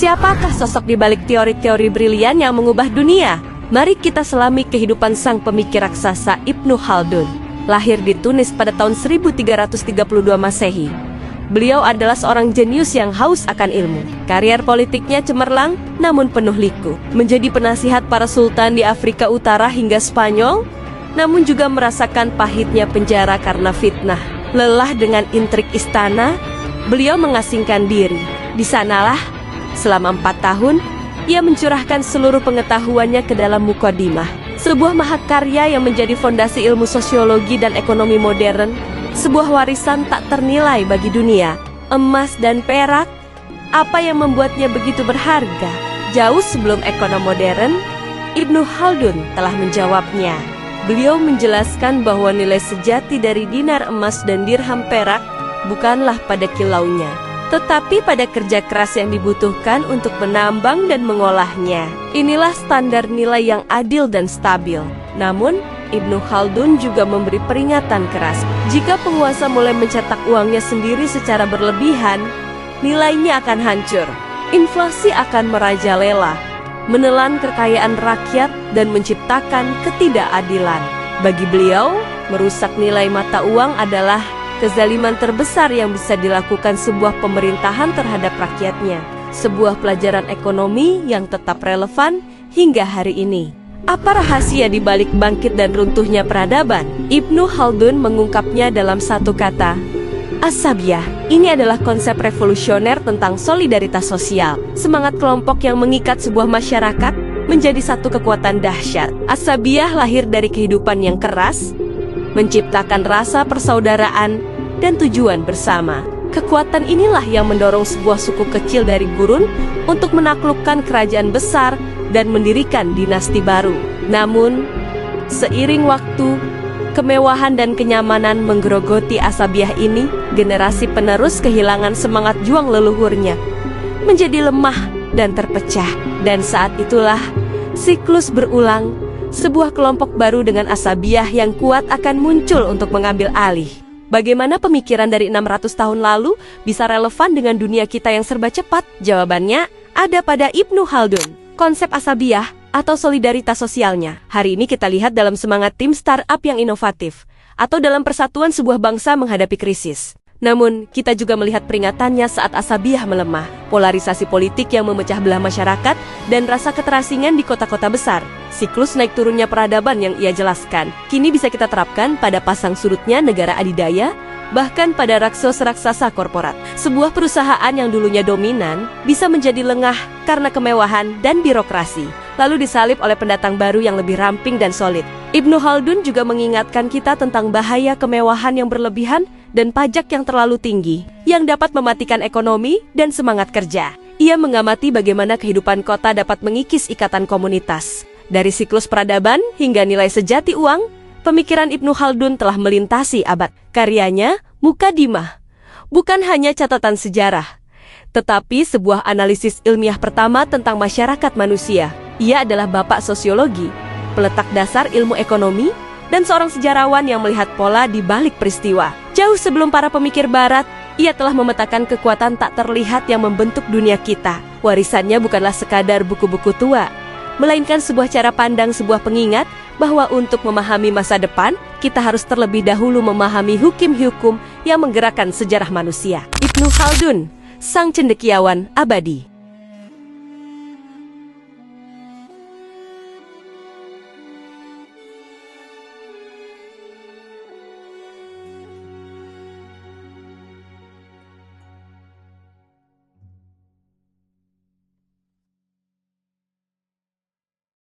Siapakah sosok di balik teori-teori brilian yang mengubah dunia? Mari kita selami kehidupan sang pemikir raksasa Ibnu Khaldun. Lahir di Tunis pada tahun 1332 Masehi. Beliau adalah seorang jenius yang haus akan ilmu. Karier politiknya cemerlang, namun penuh liku. Menjadi penasihat para sultan di Afrika Utara hingga Spanyol, namun juga merasakan pahitnya penjara karena fitnah. Lelah dengan intrik istana, beliau mengasingkan diri. Di sanalah, selama 4 tahun, ia mencurahkan seluruh pengetahuannya ke dalam Muqaddimah, sebuah mahakarya yang menjadi fondasi ilmu sosiologi dan ekonomi modern, sebuah warisan tak ternilai bagi dunia. Emas dan perak, apa yang membuatnya begitu berharga? Jauh sebelum ekonomi modern, Ibnu Khaldun telah menjawabnya. Beliau menjelaskan bahwa nilai sejati dari dinar emas dan dirham perak bukanlah pada kilaunya, tetapi pada kerja keras yang dibutuhkan untuk menambang dan mengolahnya. Inilah standar nilai yang adil dan stabil. Namun, Ibnu Khaldun juga memberi peringatan keras. Jika penguasa mulai mencetak uangnya sendiri secara berlebihan, nilainya akan hancur. Inflasi akan merajalela, menelan kekayaan rakyat dan menciptakan ketidakadilan. Bagi beliau, merusak nilai mata uang adalah kezaliman terbesar yang bisa dilakukan sebuah pemerintahan terhadap rakyatnya. Sebuah pelajaran ekonomi yang tetap relevan hingga hari ini. Apa rahasia di balik bangkit dan runtuhnya peradaban? Ibnu Khaldun mengungkapnya dalam satu kata, As-Sabiyah. Ini adalah konsep revolusioner tentang solidaritas sosial. Semangat kelompok yang mengikat sebuah masyarakat menjadi satu kekuatan dahsyat. As-Sabiyah lahir dari kehidupan yang keras, menciptakan rasa persaudaraan dan tujuan bersama. Kekuatan inilah yang mendorong sebuah suku kecil dari gurun untuk menaklukkan kerajaan besar dan mendirikan dinasti baru. Namun, seiring waktu, kemewahan dan kenyamanan menggerogoti As-Sabiyah ini. Generasi penerus kehilangan semangat juang leluhurnya, menjadi lemah dan terpecah. Dan saat itulah siklus berulang. Sebuah kelompok baru dengan As-Sabiyah yang kuat akan muncul untuk mengambil alih. Bagaimana pemikiran dari 600 tahun lalu bisa relevan dengan dunia kita yang serba cepat? Jawabannya ada pada Ibnu Khaldun. Konsep As-Sabiyah atau solidaritas sosialnya. Hari ini kita lihat dalam semangat tim startup yang inovatif, atau dalam persatuan sebuah bangsa menghadapi krisis. Namun, kita juga melihat peringatannya saat As-Sabiyah melemah, polarisasi politik yang memecah belah masyarakat, dan rasa keterasingan di kota-kota besar. Siklus naik turunnya peradaban yang ia jelaskan, kini bisa kita terapkan pada pasang surutnya negara adidaya, bahkan pada raksasa korporat. Sebuah perusahaan yang dulunya dominan bisa menjadi lengah karena kemewahan dan birokrasi, lalu disalib oleh pendatang baru yang lebih ramping dan solid. Ibnu Khaldun juga mengingatkan kita tentang bahaya kemewahan yang berlebihan dan pajak yang terlalu tinggi, yang dapat mematikan ekonomi dan semangat kerja. Ia mengamati bagaimana kehidupan kota dapat mengikis ikatan komunitas. Dari siklus peradaban hingga nilai sejati uang, pemikiran Ibnu Khaldun telah melintasi abad. Karyanya, Muqaddimah, bukan hanya catatan sejarah, tetapi sebuah analisis ilmiah pertama tentang masyarakat manusia. Ia adalah bapak sosiologi, peletak dasar ilmu ekonomi, dan seorang sejarawan yang melihat pola di balik peristiwa. Jauh sebelum para pemikir barat, ia telah memetakan kekuatan tak terlihat yang membentuk dunia kita. Warisannya bukanlah sekadar buku-buku tua, melainkan sebuah cara pandang, sebuah pengingat bahwa untuk memahami masa depan, kita harus terlebih dahulu memahami hukum-hukum yang menggerakkan sejarah manusia. Ibnu Khaldun, sang cendekiawan abadi.